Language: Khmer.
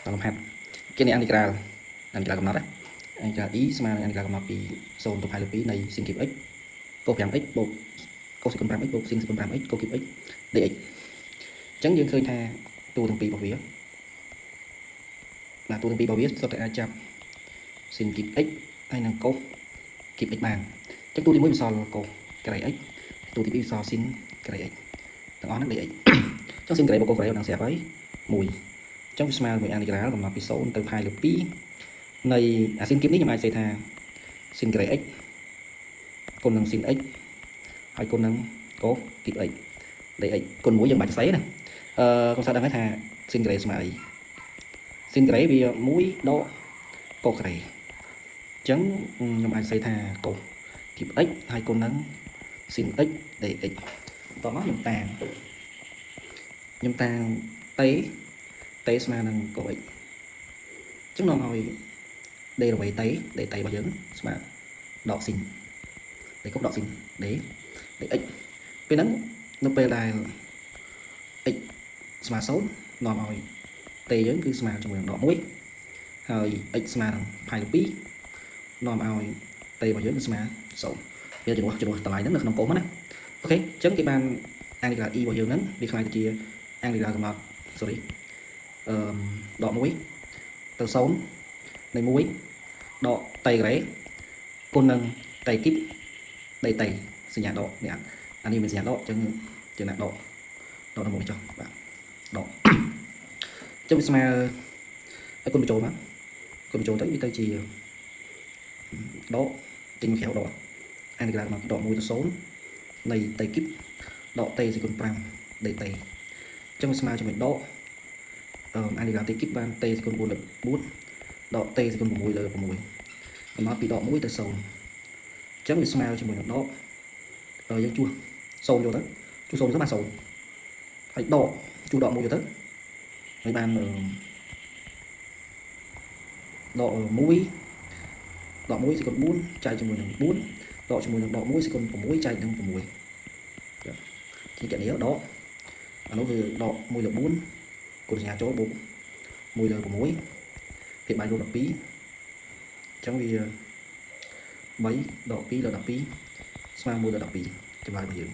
តលំហាត់គេនេះអានីក្រាលកំណត់អានីក្រាល e ស្មើនឹងអានីក្រាលកំណត់ពី0ទៅផាយលើ2នៃ sin cube x កូស 5x បូកកូស 5x បូក sin 5x កូស cube x dx អញ្ចឹងយើងឃើញថាតួទាំងពីររបស់វាតួទាំងពីររបស់វាសុទ្ធតែអាចចាប់ sin cube x ហើយនឹងកូស cube x បានអញ្ចឹងតួទី1វាសល់កូសក្រេ x តួទី2សល់ sin ក្រេ x ទាំងអស់ហ្នឹង dx អញ្ចឹង sin ក្រេបូកកូសក្រេនឹងស្រាប់ហើយ1អញ្ចឹងវាស្មើនឹងអានីក្រាលកំណត់ពី0ទៅផាយលើ2នៃអា sin cube នេះខ្ញុំអាចសេថា sin ក្រេ x គុណនឹង sin x ហើយគុណនឹងកូស cube x dx គុណ1យើងបាច់សេណាកុំសាដឹងថា sin ក្រេស្មើអី sin ក្រេវា1ដកកូសក្រេអញ្ចឹងខ្ញុំអាចសេថាកូស cube x ហើយគុណនឹង sin x dx តោះមកខ្ញុំតាំងតេស្មើនឹងកូស x អញ្ចឹងនាំឲ្យ derivativeតេរបស់យើងស្មើដក sin តេកុំដក sin dx ពេលហ្នឹងនៅពេលដែល x ស្មើ0នាំឲ្យតេយើងគឺស្មើជាមួយនឹងដក1ហើយ x ស្មើនឹងផាយលើ2នាំឲ្យតេរបស់យើងគឺស្មើ0វាជំនួសតម្លៃហ្នឹងនៅក្នុងកូសហ្នឹងណាអូខេអញ្ចឹងគេបានអានីក្រាល e របស់យើងហ្នឹងវាខ្លាយទៅជាអានីក្រាលកំណត់ដក1ទៅ0នៃ1ដកតេក្រេគុណនឹងតេគីបដេតេសញ្ញាដកនេះអានេះមានសញ្ញាដកអញ្ចឹងជាណាដកដល់1ចុះបាទដកចុះវាស្មើឲ្យគុណបញ្ចូលមកគុណបញ្ចូលទៅវាទៅជាដកទិញក្រៅដកអានីក្រាលមកដក1ទៅ0នៃតេគីបដកតេសេគុណ5ដេតេអញ្ចឹងវាស្មើជាមួយដកអានីក្រាលតេគីបបានតេសេគុណ4លើ4ដកតេសេគុណ6លើ6កំណត់ពីដក1ទៅ0អញ្ចឹងវាស្មើជាមួយនឹងដកយើងជួស0យកទៅជួស0ទៅបាន0ហើយដកជួដក1យកទៅហើយបានដក1សេគុណ4ចែកជាមួយនឹង4ដកជាមួយនឹងដក1សេគុណ6ចែកនឹង6ជាកណីដកអានោះគឺដក1លើ4គុណសញ្ញាចូលបូក1លើ6ភាគបាយរូប12អញ្ចឹងវា3ដក2លើ12ស្មើ1លើ12ចម្លើយរបស់យើង